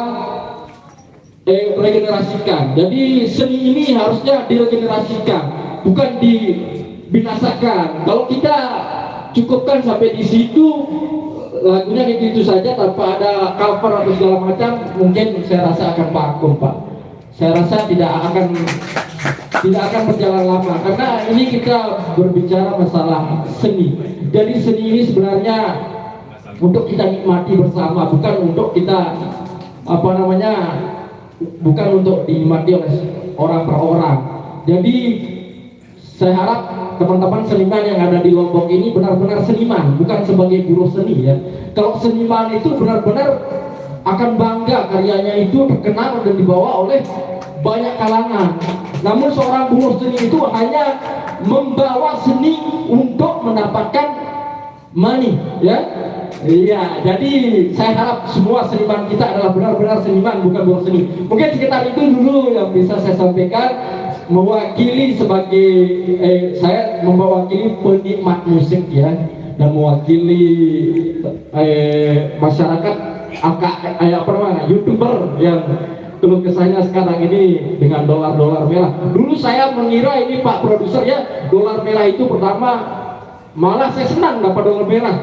regenerasikan. Jadi seni ini harusnya diregenerasikan, bukan dibinasakan. Kalau kita cukupkan sampai di situ, lagunya itu saja tanpa ada cover atau segala macam, mungkin saya rasa akan vakum Pak. Saya rasa tidak akan berjalan lama, karena ini kita berbicara masalah seni. Jadi seni ini sebenarnya untuk kita nikmati bersama, bukan untuk kita bukan untuk dinikmati oleh orang per orang. Jadi saya harap teman-teman seniman yang ada di Lombok ini benar-benar seniman, bukan sebagai buruh seni ya. Kalau seniman itu benar-benar akan bangga karyanya itu terkenal dan dibawa oleh banyak kalangan. Namun seorang buruh seni itu hanya membawa seni untuk mendapatkan money ya. Iya, jadi saya harap semua seniman kita adalah benar-benar seniman, bukan buruh seni. Mungkin sekitar itu dulu yang bisa saya sampaikan. Mewakili sebagai saya mewakili penikmat musik ya, dan mewakili masyarakat YouTuber yang keluh kesahnya sekarang ini dengan dolar merah. Dulu saya mengira ini Pak produser ya, dolar merah itu pertama malah saya senang dapat dolar merah.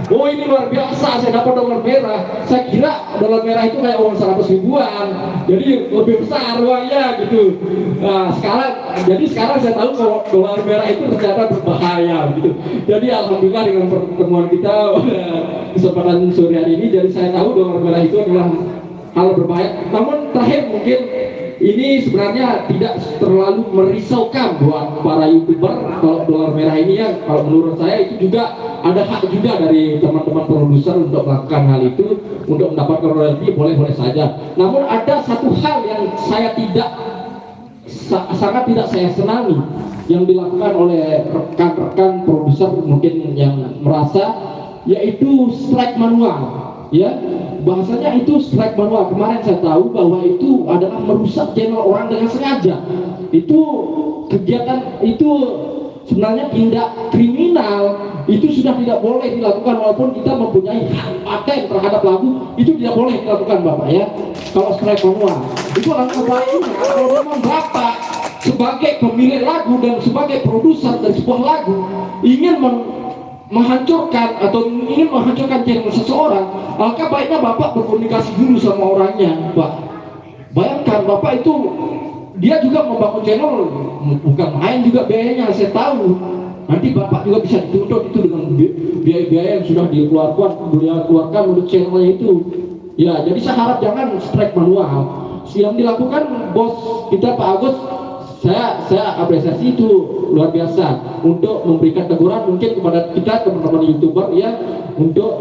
Oh ini luar biasa, saya dapat dolar merah. Saya kira dolar merah itu kayak uang 100 ribuan, jadi lebih besar uangnya gitu. Nah sekarang saya tahu kalau dolar merah itu ternyata berbahaya gitu. Jadi alhamdulillah dengan pertemuan kita kesempatan sore hari ini, jadi saya tahu dolar merah itu adalah hal berbahaya. Namun terakhir mungkin ini sebenarnya tidak terlalu merisaukan buat para YouTuber. Kalau dolar merah ini ya, kalau menurut saya itu juga ada hak juga dari teman-teman produser untuk melakukan hal itu, untuk mendapatkan royalti boleh-boleh saja. Namun ada satu hal yang saya sangat tidak saya senangi yang dilakukan oleh rekan-rekan produser mungkin yang merasa, yaitu strike manual. Ya, bahasanya itu strike manual. Kemarin saya tahu bahwa itu adalah merusak channel orang dengan sengaja. Itu kegiatan itu sebenarnya tindak kriminal. Itu sudah tidak boleh dilakukan walaupun kita mempunyai hak paten terhadap lagu, itu tidak boleh dilakukan Bapak ya. Kalau strike manual itu langkah baiknya kalau memang Bapak sebagai pemilik lagu dan sebagai produser dari sebuah lagu ingin menghancurkan atau ingin menghancurkan channel seseorang, maka baiknya Bapak berkomunikasi dulu sama orangnya, Pak. Bayangkan Bapak itu dia juga membangun channel, bukan main juga biayanya, saya tahu. Nanti Bapak juga bisa dituntut itu dengan biaya-biaya yang sudah dikeluarkan untuk channelnya itu. Ya, jadi saya harap jangan strike manual. Yang dilakukan bos kita Pak Agus, saya apresiasi itu luar biasa untuk memberikan teguran mungkin kepada kita teman-teman YouTuber ya, untuk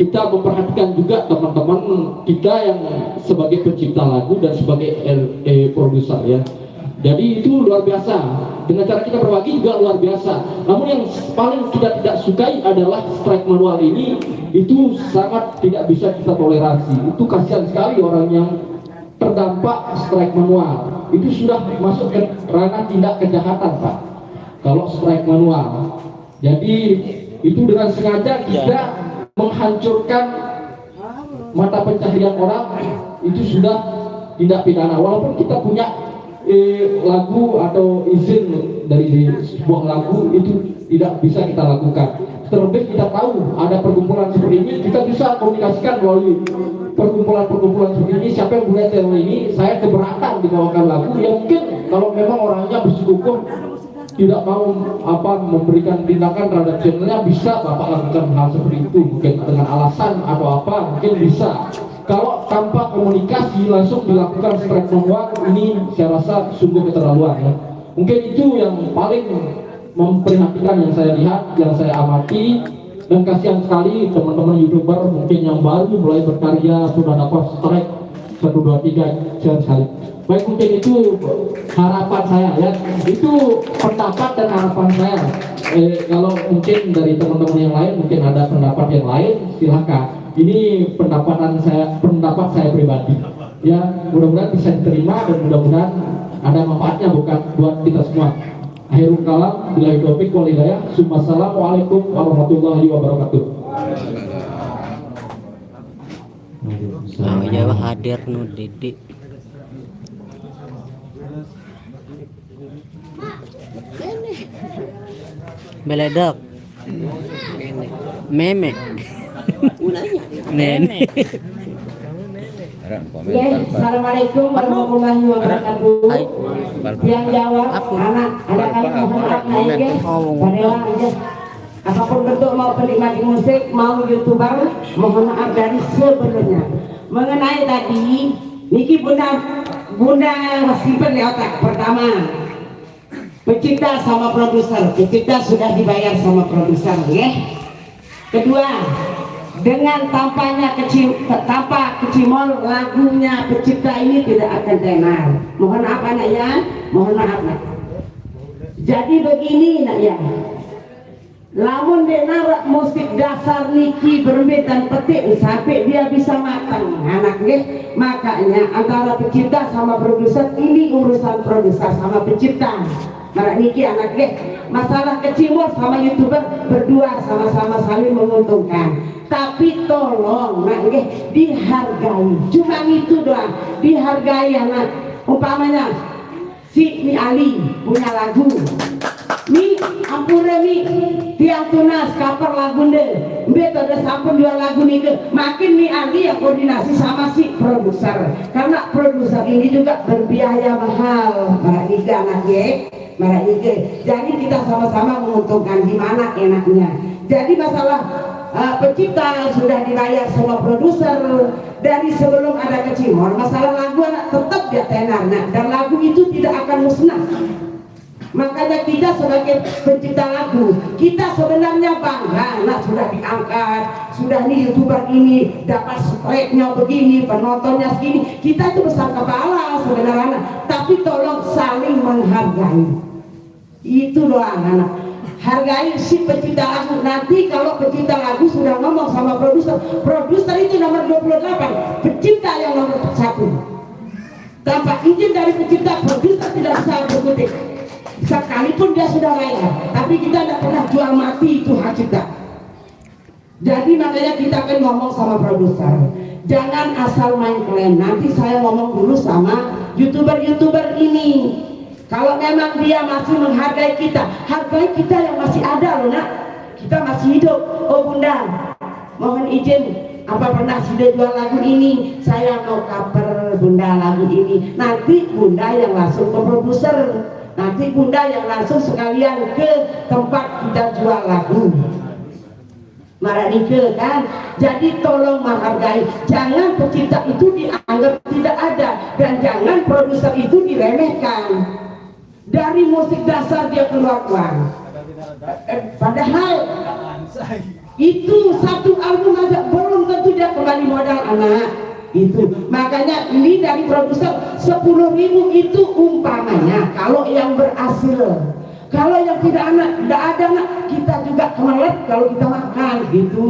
kita memperhatikan juga teman-teman kita yang sebagai pencipta lagu dan sebagai produser ya. Jadi itu luar biasa, dengan cara kita berbagi juga luar biasa. Namun yang paling kita tidak sukai adalah strike manual ini, itu sangat tidak bisa kita toleransi. Itu kasihan sekali orang yang terdampak strike manual. Itu sudah masuk ke ranah tindak kejahatan Pak, kalau strike manual. Jadi itu dengan sengaja kita menghancurkan mata pencaharian orang, itu sudah tindak pidana. Walaupun kita punya lagu atau izin dari sebuah lagu, itu tidak bisa kita lakukan. Terlebih kita tahu ada perkumpulan seperti ini, kita bisa komunikasikan melalui perkumpulan seperti ini. Siapa yang punya channel ini, saya keberatan dibawakan lagu. Ya mungkin kalau memang orangnya bersikukuh tidak mau memberikan tindakan terhadap channelnya, bisa Bapak lakukan hal seperti itu, mungkin dengan alasan atau apa, mungkin bisa. Kalau tanpa komunikasi langsung dilakukan strike manual, ini saya rasa sungguh keterlaluan ya. Mungkin itu yang paling memprihatinkan yang saya lihat, yang saya amati. Dan kasihan sekali teman-teman YouTuber mungkin yang baru mulai berkarya sudah dapat strike 1, 2, 3, kasihan sekali. Baik, mungkin itu harapan saya ya, itu pendapat dan harapan saya. Kalau mungkin dari teman-teman yang lain mungkin ada pendapat yang lain, silakan. Ini pendapat saya pribadi ya, mudah-mudahan bisa diterima dan mudah-mudahan ada manfaatnya buat kita semua. Akhirul kalam, billahi taufiq wal hidayah. Wassalamualaikum warahmatullahi wabarakatuh. Jawa hadir nu Didi. Beledok. Meme. Nenek. Assalamualaikum warahmatullahi wabarakatuh. Yang jawab anak-anak mohon maaf naik aja. Apapun bentuk mau penikmat musik, mau YouTuber, mohon maaf dari sebelumnya. Mengenai tadi, niki bunda simpen di otak. Pertama, pencipta sama produser. Pencipta sudah dibayar sama produser, ya. Kedua, dengan tanpa kecimol lagunya pencipta ini tidak akan tenar. Mohon maaf anaknya, mohon maaf nak. Jadi begini nak ya, lamun denar musik dasar niki bermain dan petik sampai dia bisa matang anaknya. Makanya antara pencipta sama produser ini urusan produser sama pencipta. Marak niki anaknya, masalah kecimol sama YouTuber berdua sama-sama saling menguntungkan. Tapi tolong nak dihargai, cuma itu doang, dihargai anak. Umpamanya si Mi Ali punya lagu, Mi ampura Mi tiang tunas kaper lagu deh, betul ada sampun jual lagu nih ke, makin Mi Ali yang koordinasi sama si produser, karena produser ini juga berbiaya mahal, marak tiga anaknya. Jadi kita sama-sama menguntungkan, gimana enaknya. Jadi masalah pencipta sudah dibayar sama produser, dari sebelum ada Kecimol, masalah lagu anak tetap dia tenar, nah, dan lagu itu tidak akan musnah. Makanya kita sebagai pencipta lagu, kita sebenarnya bangga, nah sudah diangkat, sudah nih YouTuber ini dapat strike-nya begini, penontonnya segini, kita itu besar kepala sebenarnya, tapi tolong saling menghargai. Itu doang anak. Hargai si pencipta lagu. Nanti kalau pencipta lagu sudah ngomong sama produser, produser itu nomor 28, pencipta yang nomor 1. Tanpa izin dari pencipta, produser tidak bisa berkutik. Sekalipun dia sudah bayar, tapi kita tidak pernah jual mati itu hak cipta. Jadi makanya kita akan ngomong sama produser, jangan asal main klaim. Nanti saya ngomong dulu sama YouTuber ini. Kalau memang dia masih menghargai kita, hargai kita yang masih ada loh nak. Kita masih hidup. Oh bunda, mohon izin, apa pernah sudah jual lagu ini? Saya mau cover bunda lagu ini. Nanti bunda yang langsung ke produser. Nanti bunda yang langsung sekalian ke tempat kita jual lagu. Marah Nike kan. Jadi tolong menghargai. Jangan pencipta itu dianggap tidak ada, dan jangan produser itu diremehkan. Dari musik dasar dia keluar uang. Padahal itu satu album aja belum tentu dia kembali modal anak. Itu makanya ini dari produser 10.000 itu umpamanya kalau yang berhasil. Kalau yang tidak ada anak, kita juga kemelet kalau kita makan gitu.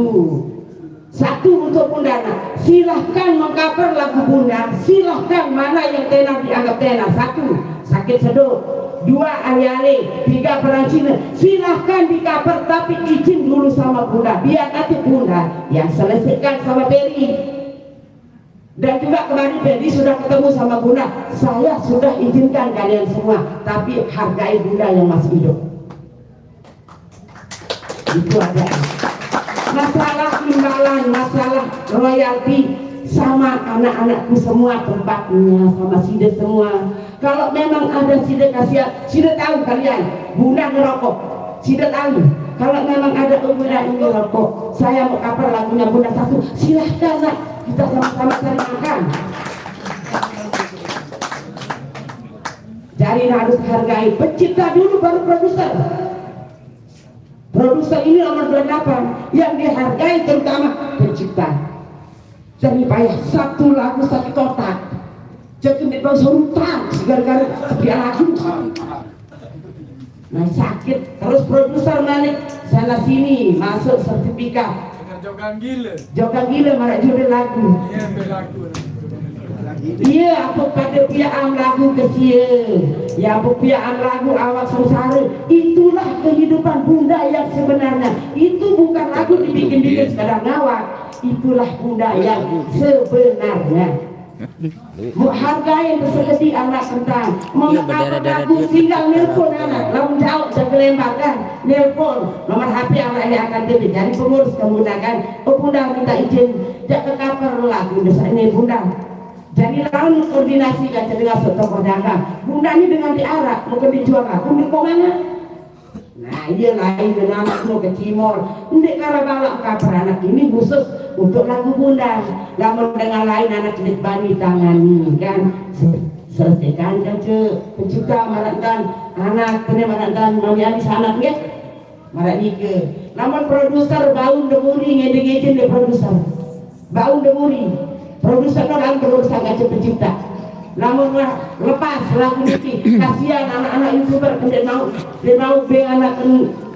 Satu untuk bunda, silahkan mengcover lagu bunda, silahkan mana yang tenar dianggap tenar. Satu, sakit sedut. 2, ale-ale. 3, perang Cina. Silahkan di-cover tapi izin dulu sama bunda, biar nanti bunda yang selesaikan sama Peri. Dan juga kemarin Peri sudah ketemu sama bunda, saya sudah izinkan kalian semua, tapi hargai bunda yang masih hidup. Itu aja. Masalah imbalan, masalah royalti sama anak-anakku semua tempatnya, sama Side semua. Kalau memang ada Side kasihan, Side tahu kalian bunda ngerokok, Side tahu. Kalau memang ada bunda ini ngerokok, saya mau cover lagunya bunda satu, silahkan nak, kita sama-sama cari makan. Jadi harus hargai pencipta dulu baru produser. Produser ini nomor 28 yang dihargai, terutama pencipta. Jadi payah satu lagu satu kotak, jadi tidak surutang gara-gara dia lagu. Nah sakit, terus produser balik sana sini masuk sertifikat. Jogang gila marah judul lagu. Iya, apa pada piaan lagu kecil, ya apa piaan lagu awak sengsara. Itulah kehidupan bunda yang sebenarnya. Itu bukan lagu dibikin-bikin sekadar ngawak. Itulah bunda yang sebenarnya. Menghargai bersegedi anak kentang, mengapa lagu tinggal nelpon anak, lalu jauh jaga lembak kan, nelpon nomor HP anak ini akan jadi pengurus kemudahan. Oh bunda minta izin jaga cover lagu desa ini bunda. Jadi lalu koordinasi kan dengan toko dagang. Bunda ini dengan diarak mungkin dijual lagu di mana? Nah iya lain dengan anak mau ke Cimol. Ndek karena balak cover anak ini khusus untuk lagu bunda. Namun dengan lain anak sedikit bani tangani kan selesaikan kan pencipta marakkan anak kena marakkan mami anak ya marak nike. Namun produser bau demuri ngedeng-ngedeng de produser bau demuri produser kan produser gaji pencipta. Namun lepas lagu niki kasihan anak-anak YouTuber dia mau beli anak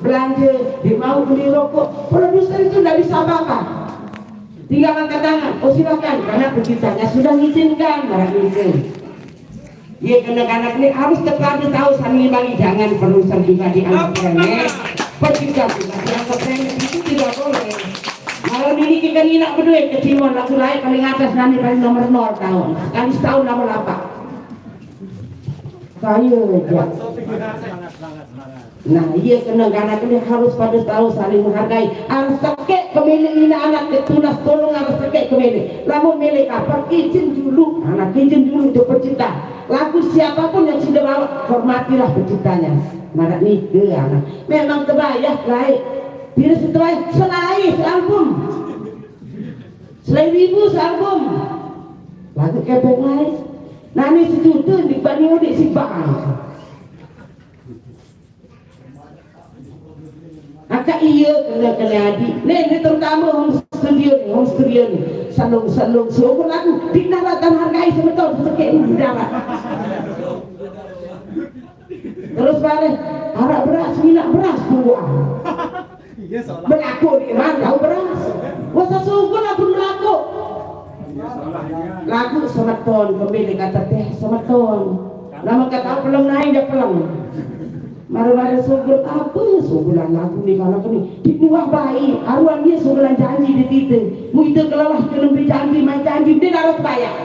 belanja, dia mau beli rokok. Produser itu tidak bisa apa-apa. Tinggal angkat tangan, oh silakan, karena penciptanya sudah mengizinkan barang itu. Ya anak-anak ini harus tepat tahu saling bagi, jangan produser juga dianggap remeh, pencipta juga dianggap remeh, itu tidak boleh. Kalau ini kita nak berdua ke Cimol, lagu lain paling atas nanti paling nomor 0 tahun, sekali setahun nomor 8. Kayu aja. Nah iya kena anak ini harus pada tahu saling menghargai. Harus sekek pemilik ini anak ketunas tolong harus sekek pemilik. Lalu milik apa? Izin dulu, anak izin dulu untuk pencipta. Lagu siapapun yang sudah bawa, hormatilah penciptanya. Mana nih anak. Memang terbayar lain. Tidak setelah selain album. Selain ribu album. lagu kepeng lain. Nah ini sejuta dibanding udik si bang. Maka iya kena adik. Ini terutama home studio ni. Salung suruh lagu di daratan hargai sebetul sekek di darat. Terus balik harap beras, minyak beras buang. Berlaku di mana kau beras? Wasa sungguh lagu berlaku. Lagu semeton, pemilik kata teh semeton. Nama kata pelem naik dia pelem. Mari-mari sungguh apa sungguhan lagu ni kalau ni di luar baik. Arwah dia sungguhan janji di titik. Mu itu kelelah kena beri janji, main janji dia harus bayar.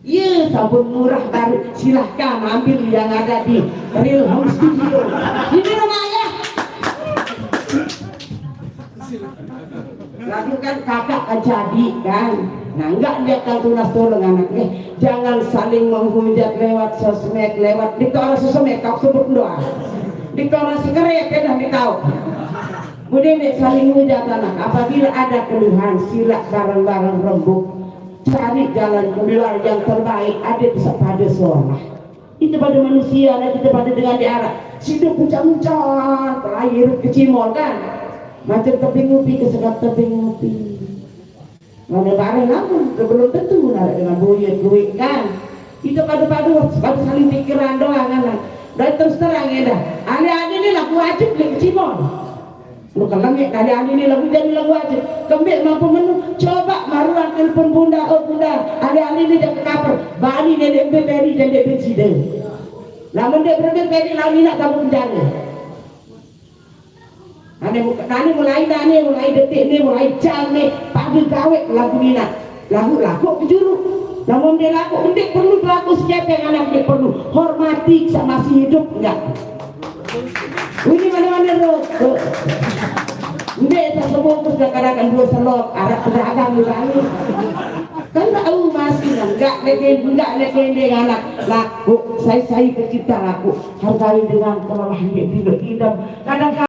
Ya, sabun murah baru silahkan ambil yang ada di Real Home Studio. Ini rumahnya. Lalu kan kakak jadi kan. Nah enggak dia kan tunas tolong anaknya. Jangan saling menghujat lewat sosmed, lewat di orang sosmed kau sebut doa. Di orang sekerek dah dikau. Kemudian saling hujat anak. Apabila ada keluhan sila bareng-bareng rembuk. Cari jalan keluar yang terbaik. Ada pada suara. Itu pada manusia dan kita pada dengan diarah. Situ pucat-pucat lahir kecimol kan. Macam tebing ngopi kesegat tebing ngopi. Mana barang lama belum tentu nak dengan duit kan. Itu pada saling pikiran doang kan. Dan terus terang ya dah. Ahli-ahli ni lagu wajib beli kecimol. Lu kelengit ahli-ahli ni lagu jadi lagu wajib. Kembik mampu menu. Coba maruan telefon bunda, oh bunda. Ahli-ahli ni jangan kapal. Bali ni dia beri dan dia bersida. Namun dia beri lalu nak kamu penjara. Nani mulai detik ni mulai jam ni pagi kawet lagu ni nak lagu kejuru. Namun dia lagu penting perlu berlaku siapa yang anak dia perlu hormati sama masih hidup enggak. Ini mana-mana lo. Ini tak semua sudah kadang-kadang dua selop arah pedagang lagi. Kan tahu masih enggak legend anak laku saya kecipta laku hargai dengan kelelahan tidak kadang